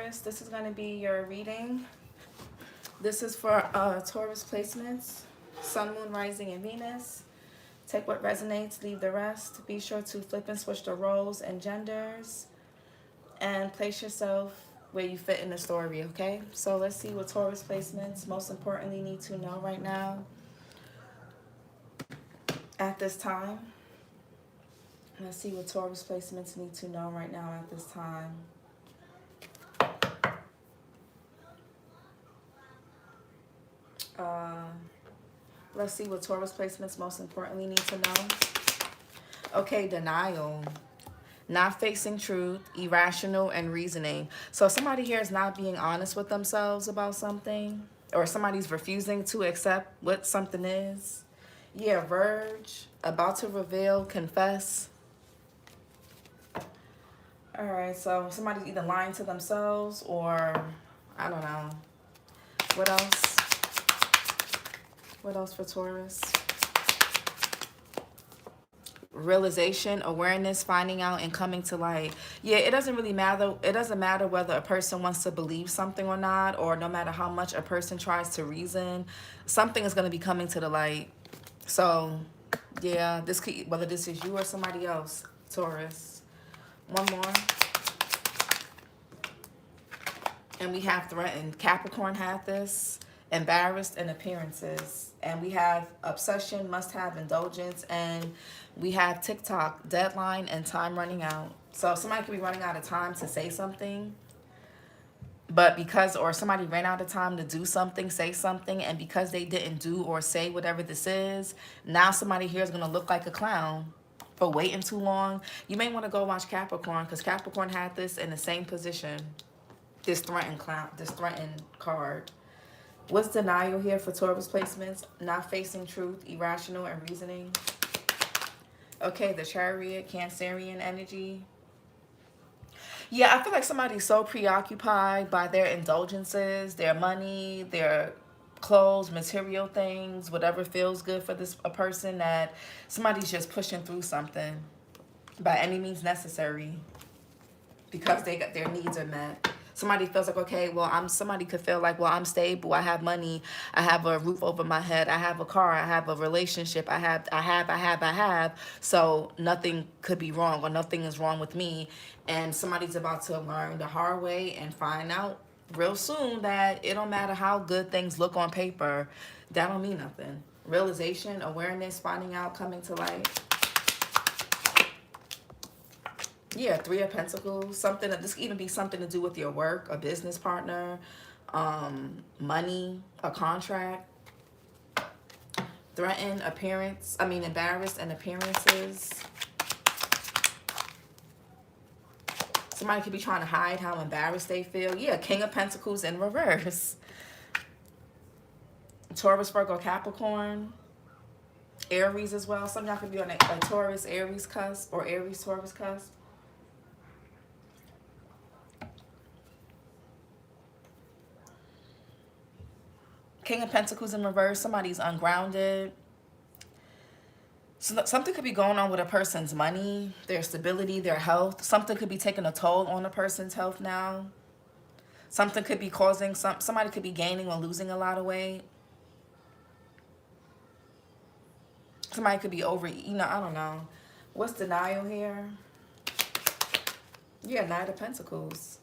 Taurus, this is going to be your reading. This is for Taurus placements, Sun, Moon, Rising, and Venus. Take what resonates, leave the rest. Be sure to flip and switch the roles and genders. And place yourself where you fit in the story, okay? So let's see what Taurus placements most importantly need to know right now at this time. Let's see what Taurus placements need to know right now at this time. Let's see what Taurus placements most importantly need to know. Okay, denial. Not facing truth, irrational, and reasoning. So somebody here is not being honest with themselves about something, or somebody's refusing to accept what something is. Yeah, verge, about to reveal, confess. All right, so somebody's either lying to themselves or, I don't know. What else? What else for Taurus? Realization, awareness, finding out, and coming to light. Yeah, it doesn't really matter. It doesn't matter whether a person wants to believe something or not, or no matter how much a person tries to reason, something is going to be coming to the light. So, yeah, this could, whether this is you or somebody else, Taurus. One more. And we have threatened. Capricorn had this. Embarrassed, and appearances. And we have obsession, must have, indulgence, and we have TikTok, deadline, and time running out. So somebody could be running out of time to say something, but because, or somebody ran out of time to do something, say something, and because they didn't do or say whatever this is, now somebody here is going to look like a clown for waiting too long. You may want to go watch Capricorn, because Capricorn had this in the same position. This threatened clown, this threatened card. What's denial here for Taurus placements? Not facing truth, irrational, and reasoning. Okay, the Chariot, Cancerian energy. Yeah, I feel like somebody's so preoccupied by their indulgences, their money, their clothes, material things, whatever feels good for a person, that somebody's just pushing through something by any means necessary because their needs are met. Somebody feels like, okay, well, somebody could feel like, well, I'm stable, I have money, I have a roof over my head, I have a car, I have a relationship, I have, so nothing could be wrong, or nothing is wrong with me. And somebody's about to learn the hard way and find out real soon that it don't matter how good things look on paper, that don't mean nothing. Realization, awareness, finding out, coming to light. Yeah, Three of Pentacles. Something, this could even be something to do with your work, a business partner, money, a contract. Threaten, embarrassed, and appearances. Somebody could be trying to hide how embarrassed they feel. Yeah, King of Pentacles in reverse. Taurus, Virgo, Capricorn. Aries as well. Some of y'all could be on a Taurus, Aries cusp, or Aries, Taurus cusp. King of Pentacles in reverse. Somebody's ungrounded. So something could be going on with a person's money, their stability, their health. Something could be taking a toll on a person's health now. Something could be causing, somebody could be gaining or losing a lot of weight. Somebody could be overeating, I don't know. What's denial here? Yeah, Knight of Pentacles.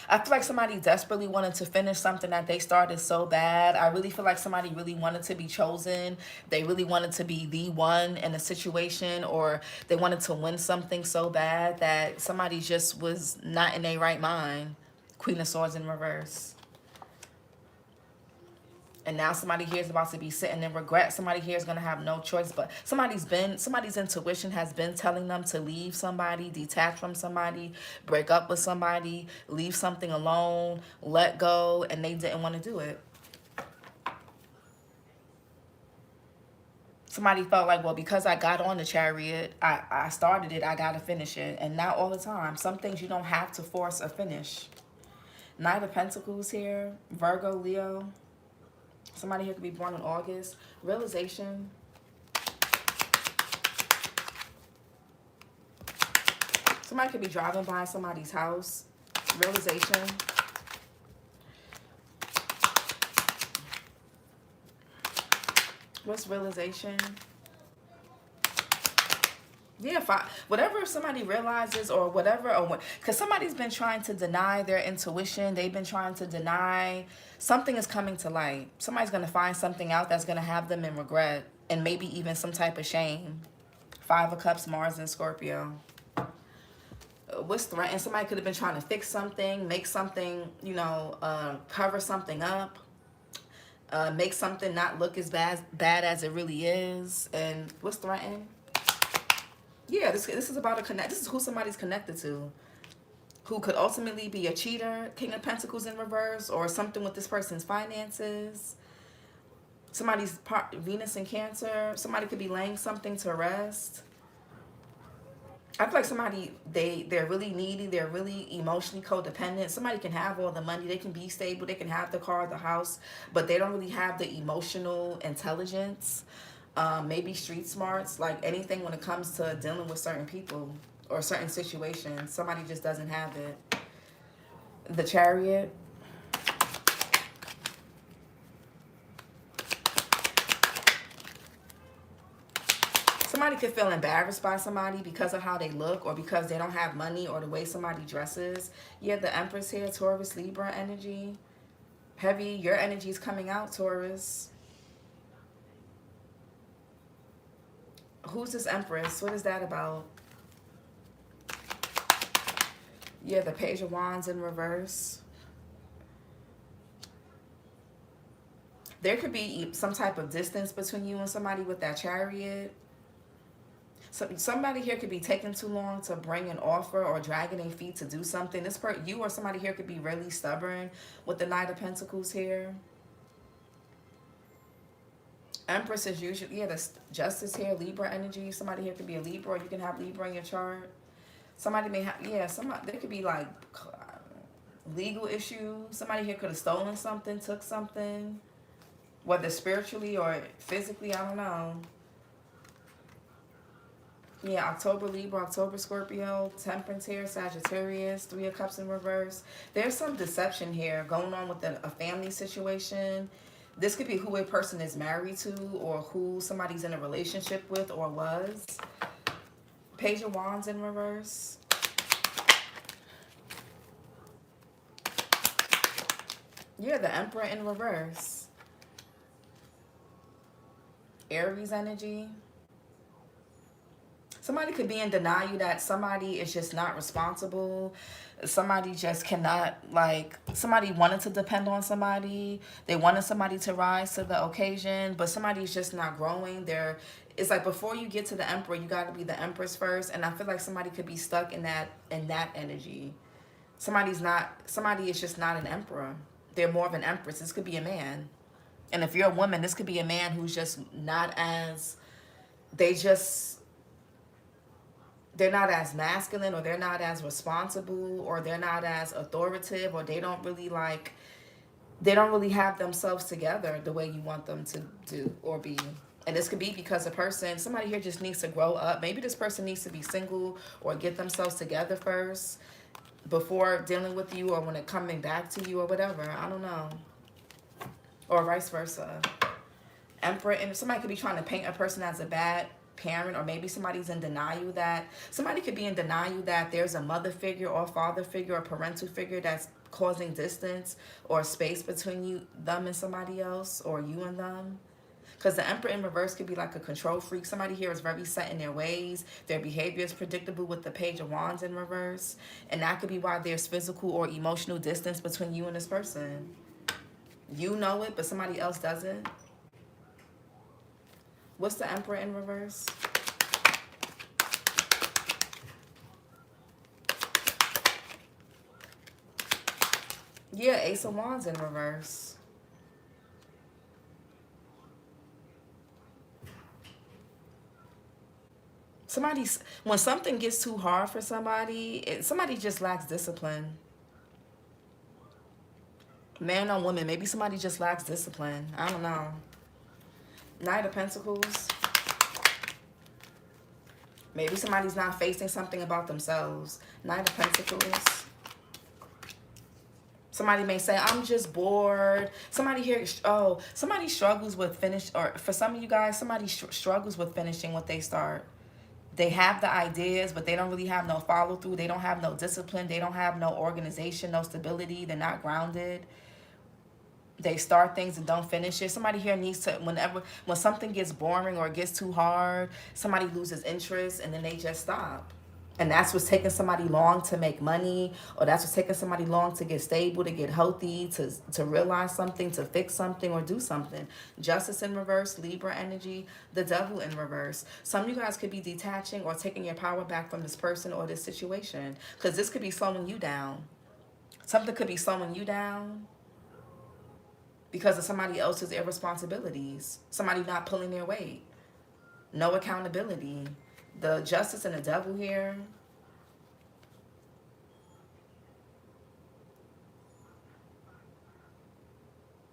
I feel like somebody desperately wanted to finish something that they started so bad. I really feel like somebody really wanted to be chosen. They really wanted to be the one in a situation, or they wanted to win something so bad that somebody just was not in their right mind. Queen of Swords in reverse. And now somebody here is about to be sitting in regret. Somebody here is going to have no choice. But somebody's intuition has been telling them to leave somebody, detach from somebody, break up with somebody, leave something alone, let go, and they didn't want to do it. Somebody felt like, well, because I got on the Chariot, I started it, I got to finish it. And not all the time. Some things you don't have to force a finish. Knight of Pentacles here, Virgo, Leo. Somebody here could be born in August. Realization. Somebody could be driving by somebody's house. Realization. What's realization? Yeah, whatever somebody realizes or whatever, or because somebody's been trying to deny their intuition. They've been trying to deny something is coming to light. Somebody's going to find something out that's going to have them in regret and maybe even some type of shame. 5 of Cups, Mars and Scorpio. What's threatened? Somebody could have been trying to fix something, make something, you know, cover something up. Make something not look as bad as it really is. And what's threatened? Yeah, this is about a connect. This is who somebody's connected to, who could ultimately be a cheater. King of Pentacles in reverse, or something with this person's finances. Somebody's Venus in Cancer. Somebody could be laying something to rest. I feel like somebody, they're really needy. They're really emotionally codependent. Somebody can have all the money. They can be stable. They can have the car, the house, but they don't really have the emotional intelligence. Maybe street smarts, like anything when it comes to dealing with certain people or certain situations. Somebody just doesn't have it. The Chariot. Somebody could feel embarrassed by somebody because of how they look or because they don't have money or the way somebody dresses. Yeah, the Empress here, Taurus, Libra energy. Heavy, your energy is coming out, Taurus. Who's this Empress? What is that about? Yeah, the Page of Wands in reverse. There could be some type of distance between you and somebody with that Chariot. So somebody here could be taking too long to bring an offer or dragging their feet to do something. You or somebody here could be really stubborn with the Knight of Pentacles here. Empress is usually, yeah, the Justice here, Libra energy. Somebody here could be a Libra, or you can have Libra in your chart. Somebody may have, yeah, there could be like legal issues. Somebody here could have stolen something, took something, whether spiritually or physically, I don't know. Yeah, October Libra, October Scorpio, Temperance here, Sagittarius, 3 of Cups in reverse. There's some deception here going on with a family situation. This could be who a person is married to or who somebody's in a relationship with or was. Page of Wands in reverse. Yeah, the Emperor in reverse. Aries energy. Somebody could be in denial that somebody is just not responsible. Somebody just cannot, like, somebody wanted to depend on somebody. They wanted somebody to rise to the occasion, but somebody's just not growing. It's like before you get to the Emperor, you got to be the Empress first. And I feel like somebody could be stuck in that energy. Somebody is just not an Emperor. They're more of an Empress. This could be a man. And if you're a woman, this could be a man who's just not as, they're not as masculine, or they're not as responsible, or they're not as authoritative, or they don't really have themselves together the way you want them to do or be. And this could be because somebody here just needs to grow up. Maybe this person needs to be single or get themselves together first before dealing with you, or when it coming back to you or whatever. I don't know. Or vice versa. Emperor, and somebody could be trying to paint a person as a bad parent, or maybe somebody's in denial somebody could be in denial that there's a mother figure or father figure or parental figure that's causing distance or space between them and somebody else, or you and them. Because the Emperor in reverse could be like a control freak. Somebody here is very set in their ways. Their behavior is predictable with the Page of Wands in reverse. And that could be why there's physical or emotional distance between you and this person. You know it, but somebody else doesn't. What's the Emperor in reverse? Yeah, Ace of Wands in reverse. When something gets too hard for somebody, somebody just lacks discipline. Man or woman, maybe somebody just lacks discipline. I don't know. Knight of Pentacles. Maybe somebody's not facing something about themselves. Knight of Pentacles. Somebody may say, I'm just bored. Somebody here, oh, somebody struggles with or for some of you guys, somebody struggles with finishing what they start. They have the ideas, but they don't really have no follow through. They don't have no discipline. They don't have no organization, no stability. They're not grounded. They start things and don't finish it. Somebody here needs to, when something gets boring or it gets too hard, somebody loses interest and then they just stop. And that's what's taking somebody long to make money, or that's what's taking somebody long to get stable, to get healthy, to realize something, to fix something, or do something. Justice in reverse, Libra energy, the devil in reverse. Some of you guys could be detaching or taking your power back from this person or this situation, because this could be slowing you down. Something could be slowing you down because of somebody else's irresponsibilities. Somebody not pulling their weight. No accountability. The justice and the devil here.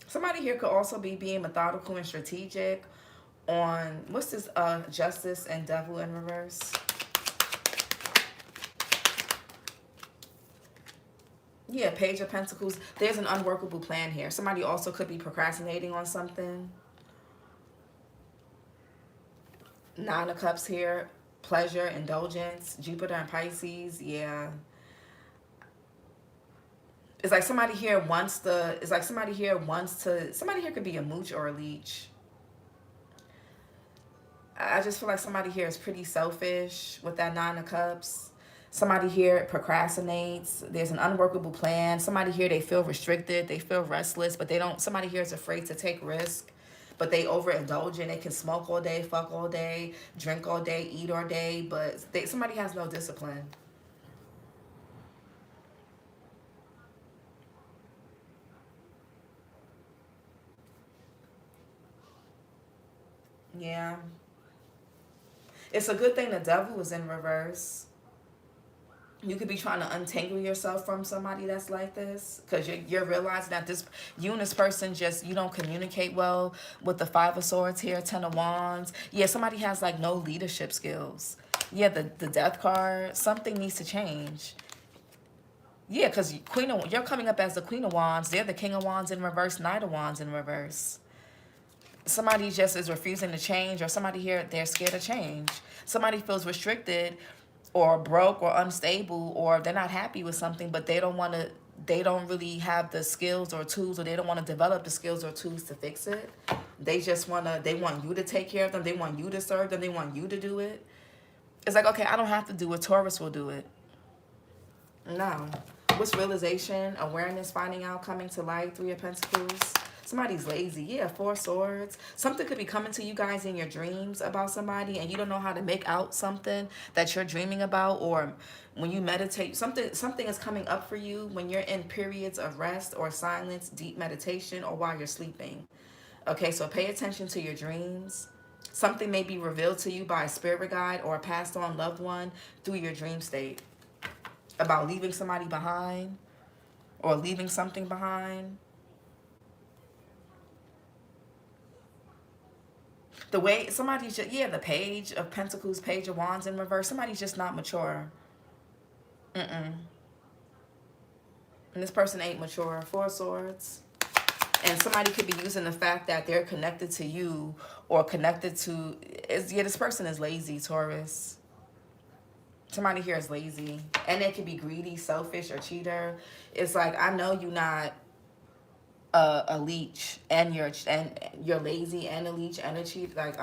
Somebody here could also be being methodical and strategic on, what's this, justice and devil in reverse? Yeah, Page of Pentacles. There's an unworkable plan here. Somebody also could be procrastinating on something. Nine of Cups here. Pleasure, indulgence, Jupiter and Pisces, yeah. It's like somebody here wants to, somebody here could be a mooch or a leech. I just feel like somebody here is pretty selfish with that Nine of Cups. Somebody here procrastinates. There's an unworkable plan. Somebody here, they feel restricted. They feel restless, but somebody here is afraid to take risk. But they overindulge and they can smoke all day, fuck all day, drink all day, eat all day, but somebody has no discipline. Yeah. It's a good thing the devil is in reverse. You could be trying to untangle yourself from somebody that's like this, because you're realizing that you and this person you don't communicate well with the Five of Swords here, Ten of Wands. Yeah, somebody has like no leadership skills. Yeah, the Death card, something needs to change. Yeah, because you're coming up as the Queen of Wands. They're the King of Wands in reverse, Knight of Wands in reverse. Somebody just is refusing to change, or somebody here, they're scared of change. Somebody feels restricted or broke or unstable, or they're not happy with something, but they don't really have the skills or tools, or they don't want to develop the skills or tools to fix it. They want you to take care of them. They want you to serve them. They want you to do it. It's like, okay, I don't have to do it. Taurus will do it. No. What's realization, awareness, finding out, coming to light, Three of Pentacles. Somebody's lazy. Yeah, Four Swords. Something could be coming to you guys in your dreams about somebody, and you don't know how to make out something that you're dreaming about, or when you meditate, something is coming up for you when you're in periods of rest or silence, deep meditation, or while you're sleeping. Okay, so pay attention to your dreams. Something may be revealed to you by a spirit guide or a passed on loved one through your dream state about leaving somebody behind or leaving something behind. The way somebody's just, yeah, the Page of Pentacles, Page of Wands in reverse. Somebody's just not mature. And this person ain't mature. Four Swords. And somebody could be using the fact that they're connected to you or connected to, yeah, this person is lazy, Taurus. Somebody here is lazy. And they could be greedy, selfish, or cheater. It's like, I know you're not a leech, and you're lazy, and a leech, and a cheat. Like,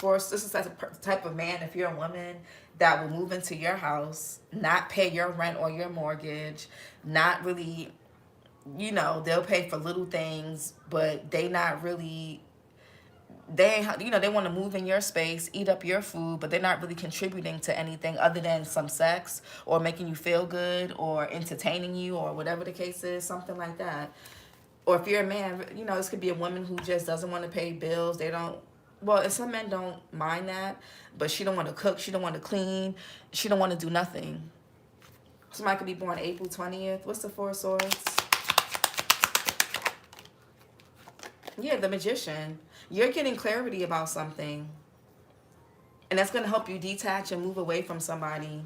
This is the type of man, if you're a woman, that will move into your house, not pay your rent or your mortgage, not really, they'll pay for little things, but they not really, they want to move in your space, eat up your food, but they're not really contributing to anything other than some sex or making you feel good or entertaining you or whatever the case is, something like that. Or if you're a man, this could be a woman who just doesn't want to pay bills. And some men don't mind that, but she don't want to cook, she don't want to clean, she don't want to do nothing. Somebody could be born April 20th. What's the Four Swords? Yeah, the Magician. You're getting clarity about something. And And that's going to help you detach and move away from somebody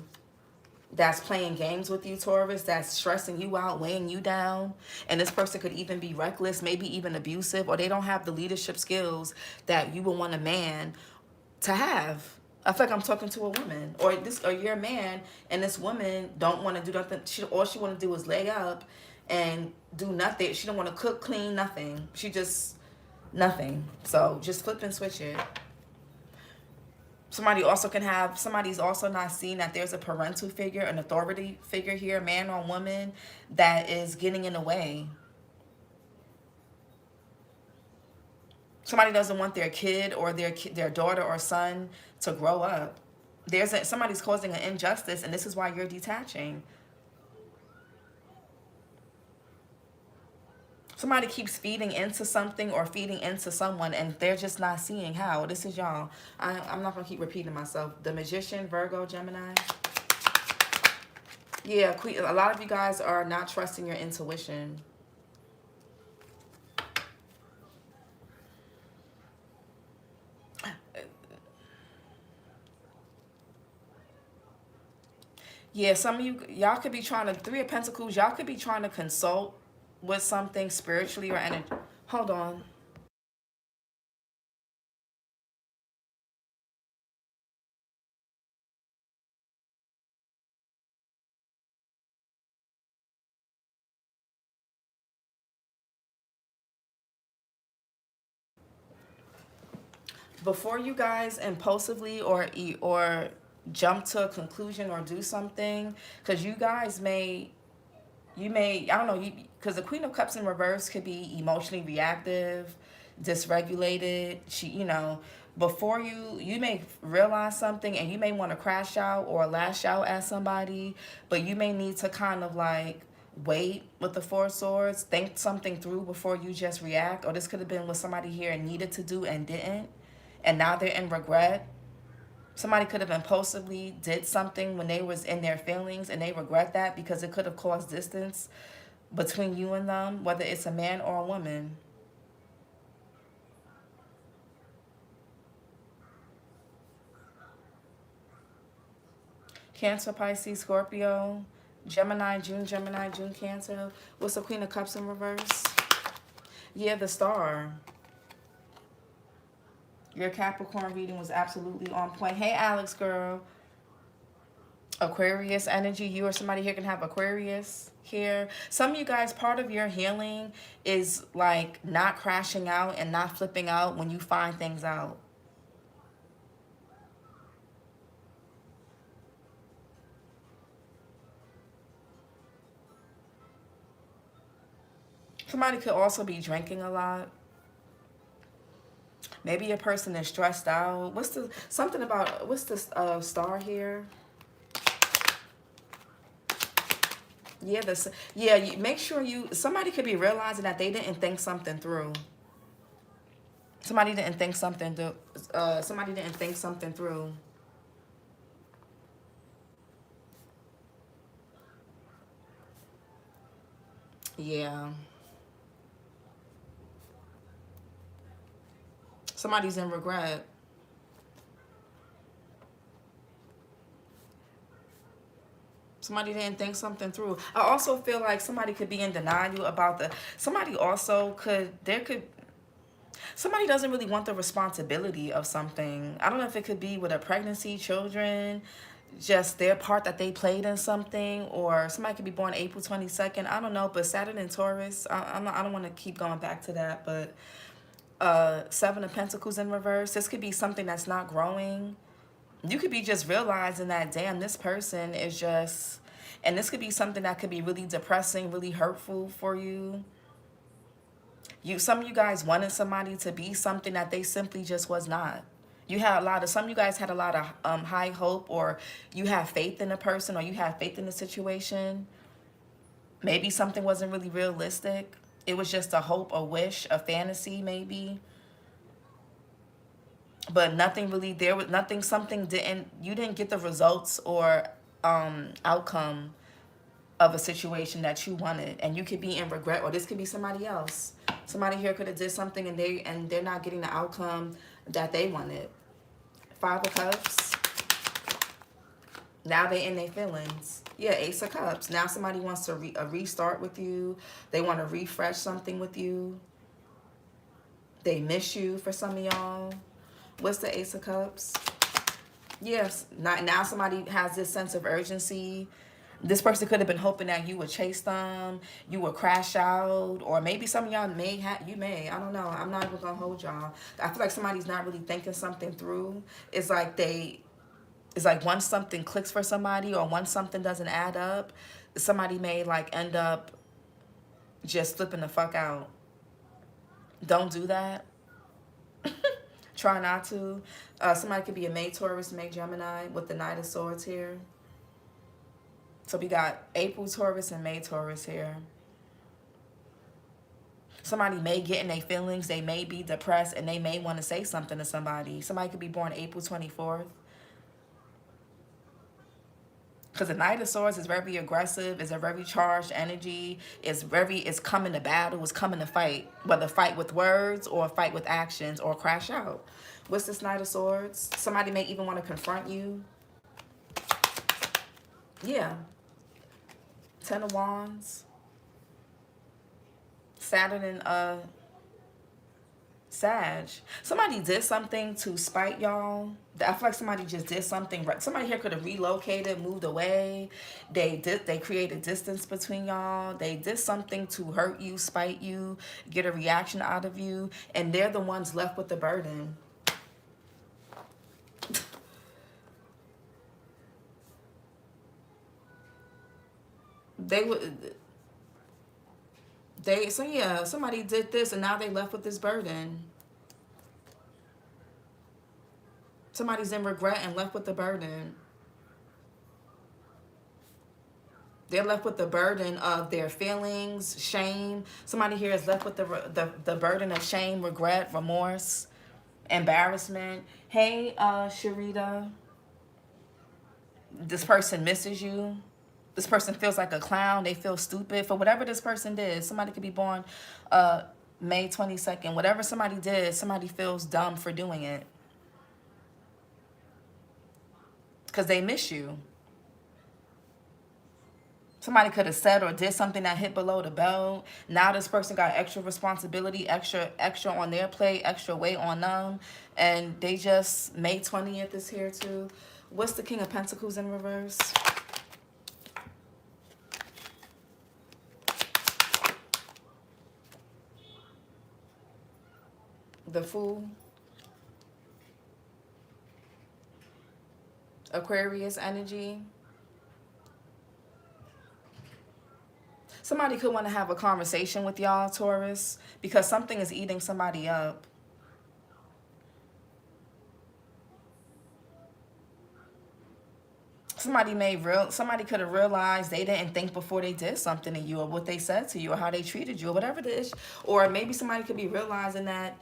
that's playing games with you, Taurus, that's stressing you out, weighing you down. And this person could even be reckless, maybe even abusive, or they don't have the leadership skills that you would want a man to have. I feel like I'm talking to a woman, or you're a man, and this woman don't want to do nothing. All she want to do is lay up and do nothing. She don't want to cook, clean, nothing. She just nothing. So just flip and switch it. Somebody's also not seeing that there's a parental figure, an authority figure here, man or woman, that is getting in the way. Somebody doesn't want their kid or their daughter or son to grow up. Somebody's causing an injustice, and this is why you're detaching. Somebody keeps feeding into something or feeding into someone, and they're just not seeing how. This is y'all. I'm not going to keep repeating myself. The Magician, Virgo, Gemini. Yeah, a lot of you guys are not trusting your intuition. Yeah, some of y'all could be trying to, Three of Pentacles, y'all could be trying to consult with something spiritually or energy. Hold on. Before you guys impulsively or jump to a conclusion or do something, because you may, I don't know, because the Queen of Cups in reverse could be emotionally reactive, dysregulated. Before you may realize something, and you may want to crash out or lash out at somebody, but you may need to kind of like wait with the Four of Swords, think something through before you just react. Or this could have been what somebody here needed to do and didn't, and now they're in regret. Somebody could have impulsively did something when they was in their feelings, and they regret that because it could have caused distance between you and them, whether it's a man or a woman. Cancer, Pisces, Scorpio, Gemini, June, Cancer. What's the Queen of Cups in reverse? Yeah, the Star. Your Capricorn reading was absolutely on point. Hey, Alex, girl. Aquarius energy. You or somebody here can have Aquarius here. Some of you guys, part of your healing is like not crashing out and not flipping out when you find things out. Somebody could also be drinking a lot. Maybe a person is stressed out. What's the Star here? Yeah, make sure somebody could be realizing that they didn't think something through. Somebody didn't think something through. Yeah. Somebody's in regret. Somebody didn't think something through. I also feel like somebody could be in denial about somebody doesn't really want the responsibility of something. I don't know if it could be with a pregnancy, children, just their part that they played in something, or somebody could be born April 22nd. I don't know, but Saturn and Taurus, I don't want to keep going back to that, but Seven of Pentacles in reverse. This could be something that's not growing. You could be just realizing that, damn, this person is just, and this could be something that could be really depressing, really hurtful for you. Some of you guys wanted somebody to be something that they simply just was not. Some of you guys had a lot of high hope, or you have faith in a person, or you have faith in the situation. Maybe something wasn't really realistic. It was just a hope, a wish, a fantasy maybe. But nothing really, you didn't get the results or outcome of a situation that you wanted. And you could be in regret, or this could be somebody else. Somebody here could have did something and they're not getting the outcome that they wanted. Five of Cups. Now they in their feelings. Yeah, Ace of Cups. Now somebody wants to restart with you. They want to refresh something with you. They miss you for some of y'all. What's the Ace of Cups? Yes, now somebody has this sense of urgency. This person could have been hoping that you would chase them, you would crash out, or maybe some of y'all may I don't know. I'm not even gonna hold y'all. I feel like somebody's not really thinking something through. It's like once something clicks for somebody, or once something doesn't add up, somebody may like end up just flipping the fuck out. Don't do that. Try not to. Somebody could be a May Taurus, May Gemini with the Knight of Swords here. So we got April Taurus and May Taurus here. Somebody may get in their feelings. They may be depressed and they may want to say something to somebody. Somebody could be born April 24th. Because the Knight of Swords is very aggressive. It's a very charged energy. It's coming to battle. It's coming to fight. Whether fight with words or fight with actions or crash out. What's this Knight of Swords? Somebody may even want to confront you. Yeah. Ten of Wands. Saturn and Sag. Somebody did something to spite y'all. I feel like somebody just did something. Somebody here could have relocated, moved away. They created distance between y'all. They did something to hurt you, spite you, get a reaction out of you, and they're the ones left with the burden. So yeah, somebody did this and now they left with this burden. Somebody's in regret and left with the burden. They're left with the burden of their feelings, shame. Somebody here is left with the burden of shame, regret, remorse, embarrassment. Hey, Sharita. This person misses you. This person feels like a clown. They feel stupid for whatever this person did. Somebody could be born May 22nd. Whatever somebody did, somebody feels dumb for doing it. Because they miss you. Somebody could have said or did something that hit below the belt. Now this person got extra responsibility, extra on their plate, extra weight on them. And they just, May 20th is here too. What's the King of Pentacles in reverse? The Fool. Aquarius energy. Somebody could want to have a conversation with y'all, Taurus, because something is eating somebody up. Somebody could have realized they didn't think before they did something to you, or what they said to you, or how they treated you, or whatever it is. Or maybe somebody could be realizing that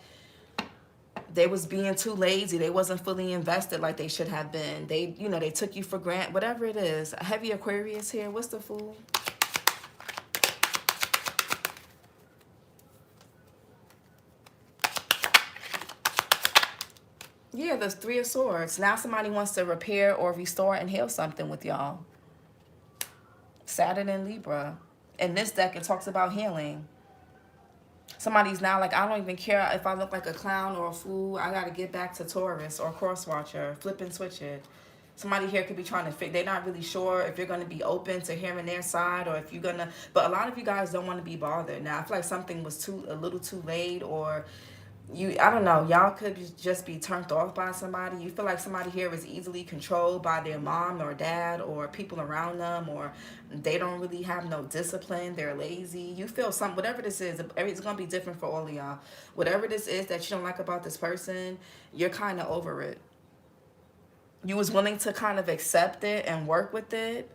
they was being too lazy. They wasn't fully invested like they should have been. They took you for granted. Whatever it is. A heavy Aquarius here. What's the Fool? Yeah, there's Three of Swords. Now somebody wants to repair or restore and heal something with y'all. Saturn and Libra. In this deck, it talks about healing. Somebody's now like, I don't even care if I look like a clown or a fool. I got to get back to Taurus or cross-watcher. Flip and switch it. Somebody here could be trying to figure. They're not really sure if you're going to be open to hearing their side, or if you're going to. But a lot of you guys don't want to be bothered. Now, I feel like something was a little too late, or I don't know. Y'all could just be turned off by somebody. You feel like somebody here is easily controlled by their mom or dad or people around them, or they don't really have no discipline. They're lazy. You feel whatever this is, it's going to be different for all of y'all. Whatever this is that you don't like about this person, you're kind of over it. You was willing to kind of accept it and work with it.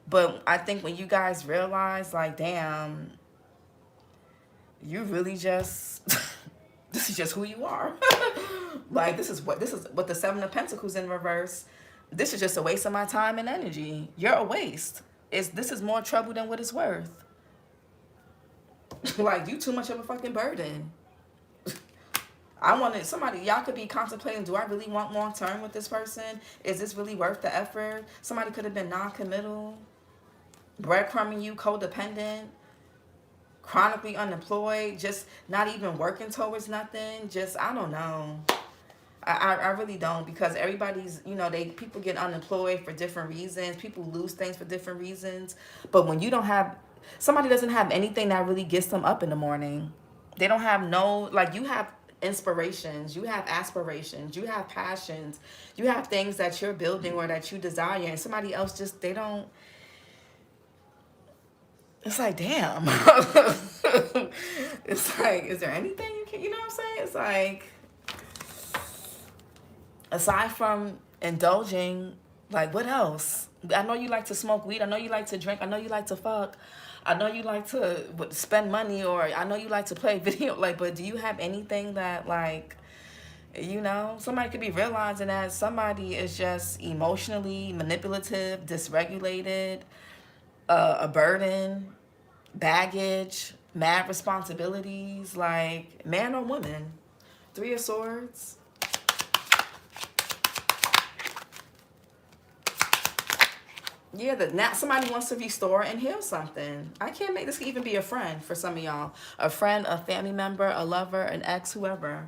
But I think when you guys realize, like, damn, you really just... This is just who you are. Like, this is what the Seven of Pentacles in reverse. This is just a waste of my time and energy. You're a waste. This is more trouble than what it's worth. Like, you too much of a fucking burden. I wanted somebody, y'all could be contemplating, do I really want long term with this person? Is this really worth the effort? Somebody could have been non-committal, breadcrumbing you, codependent, chronically unemployed, just not even working towards nothing. Just, I don't know. I really don't, because everybody's, you know, people get unemployed for different reasons. People lose things for different reasons. But when you don't have, somebody doesn't have anything that really gets them up in the morning. They don't have no, like, you have inspirations, you have aspirations, you have passions, you have things that you're building or that you desire, and somebody else just, they don't. It's like, damn. It's like, is there anything you can, you know what I'm saying? It's like, aside from indulging, like, what else? I know you like to smoke weed. I know you like to drink. I know you like to fuck. I know you like to spend money, or I know you like to play video. Like, but do you have anything that, like, you know, somebody could be realizing that somebody is just emotionally manipulative, dysregulated, a burden, baggage, mad responsibilities, like, man or woman. 3 of Swords. Yeah, that now somebody wants to restore and heal something. I can't make this even be a friend for some of y'all. A friend, a family member, a lover, an ex, whoever.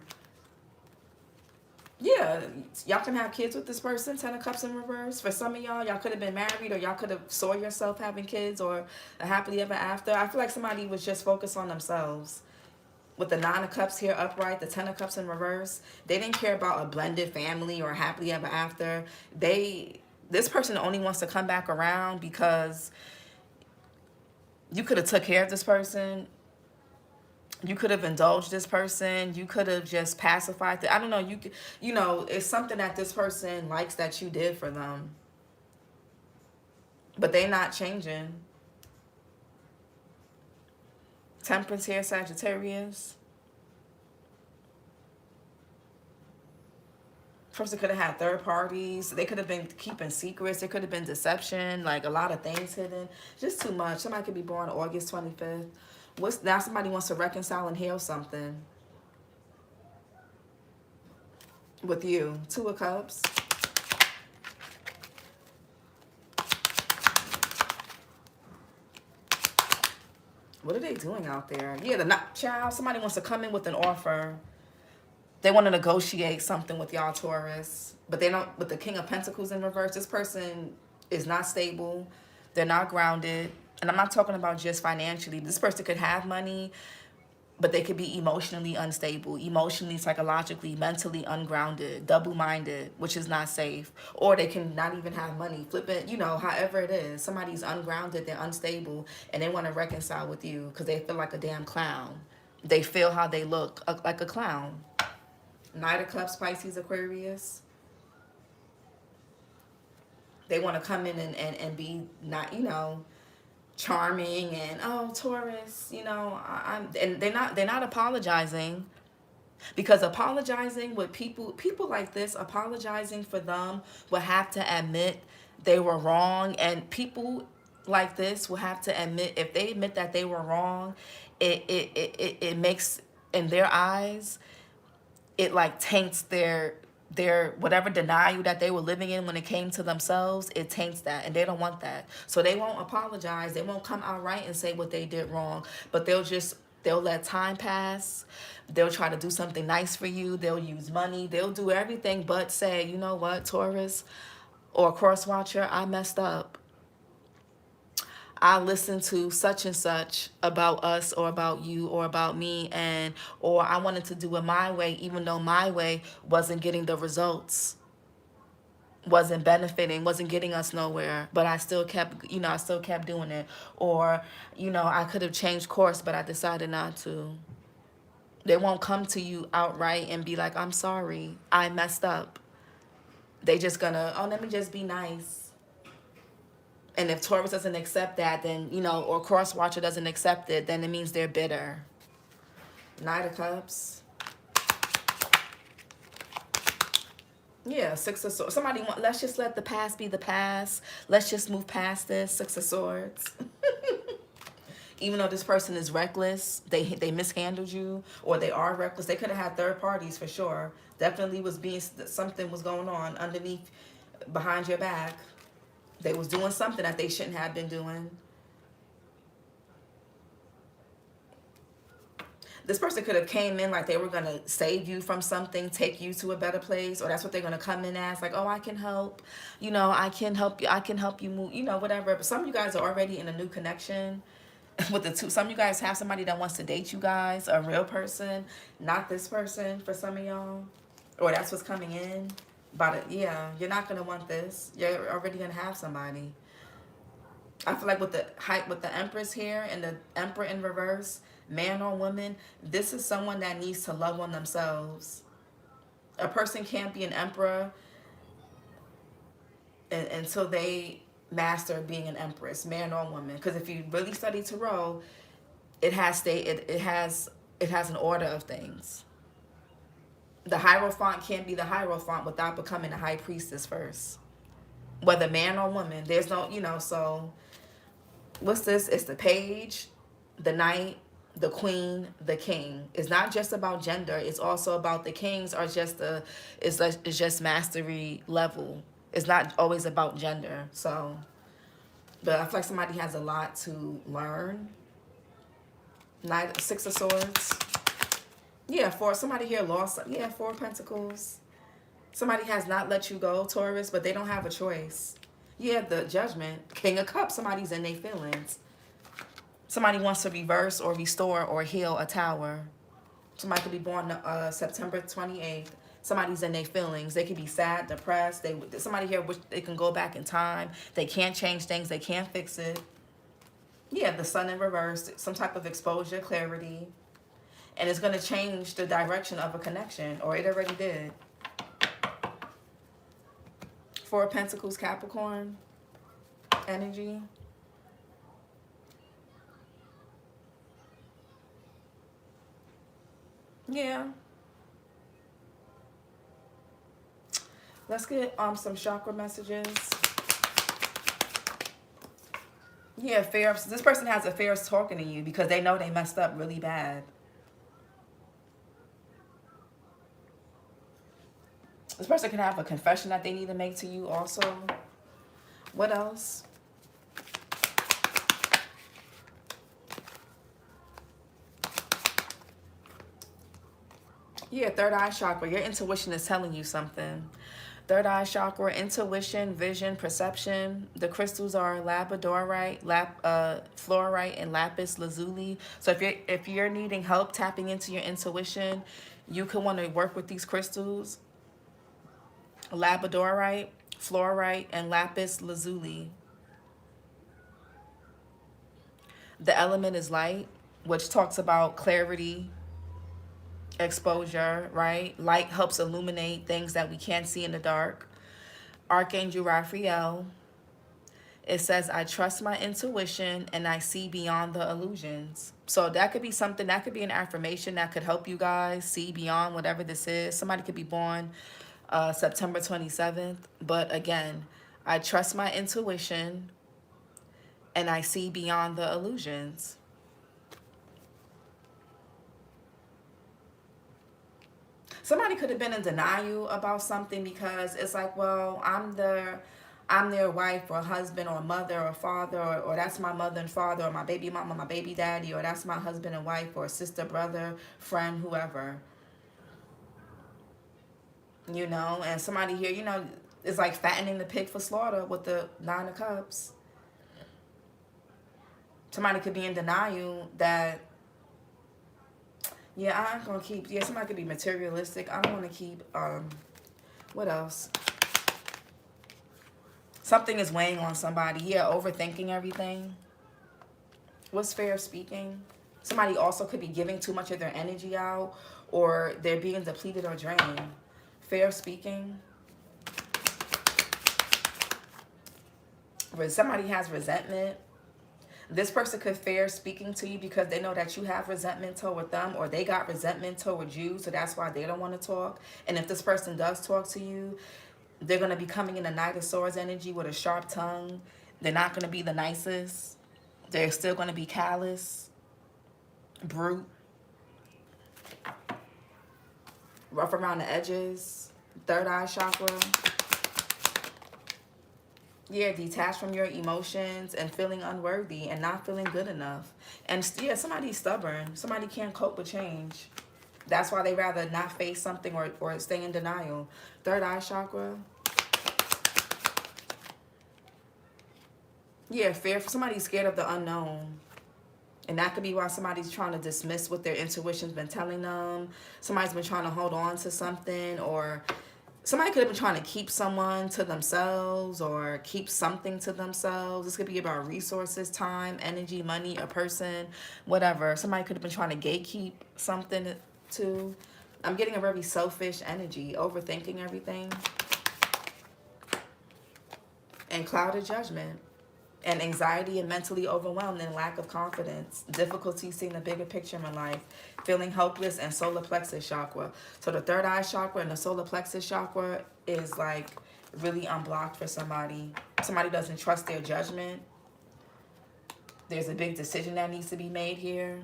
Yeah, y'all can have kids with this person. 10 of Cups in reverse. For some of y'all could have been married, or y'all could have saw yourself having kids, or a happily ever after. I feel like somebody was just focused on themselves. With the 9 of Cups here upright, the 10 of Cups in reverse, they didn't care about a blended family or a happily ever after. This person only wants to come back around because you could have took care of this person. You could have indulged this person. You could have just pacified I don't know. You know, it's something that this person likes that you did for them. But they not changing. Temperance here, Sagittarius. Person could have had third parties. They could have been keeping secrets. There could have been deception, like a lot of things hidden. Just too much. Somebody could be born August 25th. Now somebody wants to reconcile and heal something with you. 2 of Cups. What are they doing out there? Yeah, child. Somebody wants to come in with an offer. They want to negotiate something with y'all, Taurus. But they don't, with the King of Pentacles in reverse, this person is not stable. They're not grounded. And I'm not talking about just financially. This person could have money, but they could be emotionally unstable, emotionally, psychologically, mentally ungrounded, double-minded, which is not safe. Or they can not even have money, flip it, you know, however it is. Somebody's ungrounded, they're unstable, and they want to reconcile with you because they feel like a damn clown. They feel how they look, like a clown. Knight of Cups, Pisces, Aquarius. They want to come in and be not, you know, charming and, oh, Taurus, you know, and they're not apologizing, because apologizing with people like this, apologizing for them will have to admit they were wrong. And people like this will have to admit, if they admit that they were wrong, it makes, in their eyes, it like taints their whatever denial that they were living in when it came to themselves. It taints that, and they don't want that. So they won't apologize. They won't come out right and say what they did wrong, but they'll let time pass. They'll try to do something nice for you. They'll use money. They'll do everything but say, you know what, Taurus or cross watcher, I messed up. I listened to such and such about us or about you or about me, or I wanted to do it my way, even though my way wasn't getting the results, wasn't benefiting, wasn't getting us nowhere, but I still kept, you know, I still kept doing it. Or, you know, I could have changed course, but I decided not to. They won't come to you outright and be like, I'm sorry, I messed up. They just gonna, oh, let me just be nice. And if Taurus doesn't accept that, then, you know, or cross-watcher doesn't accept it, then it means they're bitter. Knight of Cups. Yeah, 6 of Swords. Let's just let the past be the past. Let's just move past this. 6 of Swords. Even though this person is reckless, they mishandled you, or they are reckless. They could have had third parties for sure. Definitely was being, something was going on underneath, behind your back. They was doing something that they shouldn't have been doing. This person could have came in like they were going to save you from something, take you to a better place, or that's what they're going to come in as, like, oh, I can help, you know, I can help you move, you know, whatever. But some of you guys are already in a new connection with the two. Some of you guys have somebody that wants to date you guys, a real person, not this person for some of y'all, or that's what's coming in. But yeah, you're not going to want this. You're already going to have somebody. I feel like with the Empress here and the Emperor in reverse, man or woman, this is someone that needs to love on themselves. A person can't be an emperor until they master being an empress, man or woman. Because if you really study tarot, it has an order of things. The Hierophant can't be the Hierophant without becoming a high priestess first. Whether man or woman, there's no, you know, so what's this? It's the page, the knight, the queen, the king. It's not just about gender. It's also about the kings are just it's just mastery level. It's not always about gender. So, but I feel like somebody has a lot to learn. Six of Swords. Yeah, somebody here lost. Yeah, Four of Pentacles. Somebody has not let you go, Taurus, but they don't have a choice. Yeah, the Judgment. King of Cups. Somebody's in their feelings. Somebody wants to reverse or restore or heal a tower. Somebody could be born September 28th. Somebody's in their feelings. They could be sad, depressed. Somebody here wish they can go back in time. They can't change things. They can't fix it. Yeah, the Sun in reverse. Some type of exposure, clarity. And it's going to change the direction of a connection. Or it already did. Four of Pentacles, Capricorn. Energy. Yeah. Let's get some chakra messages. Yeah, this person has a fear of talking to you because they know they messed up really bad. This person can have a confession that they need to make to you also. What else? Yeah, third eye chakra. Your intuition is telling you something. Third eye chakra, intuition, vision, perception. The crystals are labradorite, fluorite, and lapis lazuli. So if you're needing help tapping into your intuition, you can want to work with these crystals. Labradorite, fluorite, and lapis lazuli. The element is light, which talks about clarity, exposure, right? Light helps illuminate things that we can't see in the dark. Archangel Raphael. It says, I trust my intuition and I see beyond the illusions. So that could be something, that could be an affirmation that could help you guys see beyond whatever this is. Somebody could be born September 27th. But again, I trust my intuition and I see beyond the illusions. Somebody could have been in denial about something because it's like, well, I'm their wife or husband or mother or father, or that's my mother and father, or my baby mama, my baby daddy, or that's my husband and wife, or sister, brother, friend, whoever. You know, and somebody here, you know, is like fattening the pig for slaughter with the Nine of Cups. Somebody could be in denial that, yeah, I'm going to keep, yeah, somebody could be materialistic. I'm going to keep, what else? Something is weighing on somebody. Yeah, overthinking everything. What's fair speaking? Somebody also could be giving too much of their energy out, or they're being depleted or drained. Fair speaking. Where somebody has resentment. This person could fair speaking to you because they know that you have resentment toward them, or they got resentment toward you, so that's why they don't want to talk. And if this person does talk to you, they're going to be coming in a Knight of Swords energy with a sharp tongue. They're not going to be the nicest. They're still going to be callous, brute, rough around the edges. Third eye chakra. Yeah, detached from your emotions and feeling unworthy and not feeling good enough. And yeah, somebody's stubborn. Somebody can't cope with change. That's why they rather not face something or stay in denial. Third eye chakra. Yeah, fear. Somebody's scared of the unknown. And that could be why somebody's trying to dismiss what their intuition's been telling them. Somebody's been trying to hold on to something, or somebody could have been trying to keep someone to themselves or keep something to themselves. This could be about resources, time, energy, money, a person, whatever. Somebody could have been trying to gatekeep something too. I'm getting a very selfish energy, overthinking everything. And clouded judgment. And anxiety and mentally overwhelmed and lack of confidence. Difficulty seeing the bigger picture in life. Feeling hopeless and solar plexus chakra. So the third eye chakra and the solar plexus chakra is like really unblocked for somebody. Somebody doesn't trust their judgment. There's a big decision that needs to be made here.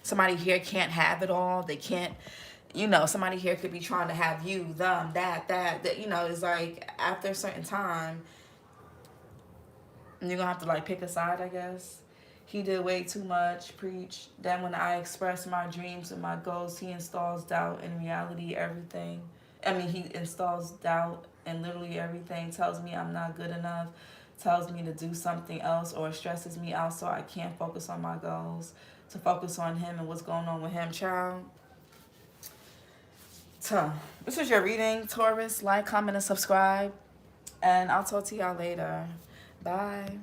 Somebody here can't have it all. They can't, you know, somebody here could be trying to have you, them, that, you know, it's like after a certain time, you're gonna have to like pick a side, I guess. He did way too much, preach. Then when I express my dreams and my goals, he installs doubt in reality, everything. I mean, he installs doubt in literally everything. Tells me I'm not good enough. Tells me to do something else, or stresses me out so I can't focus on my goals. To focus on him and what's going on with him, child. So, this is your reading, Taurus. Like, comment, and subscribe. And I'll talk to y'all later. Bye.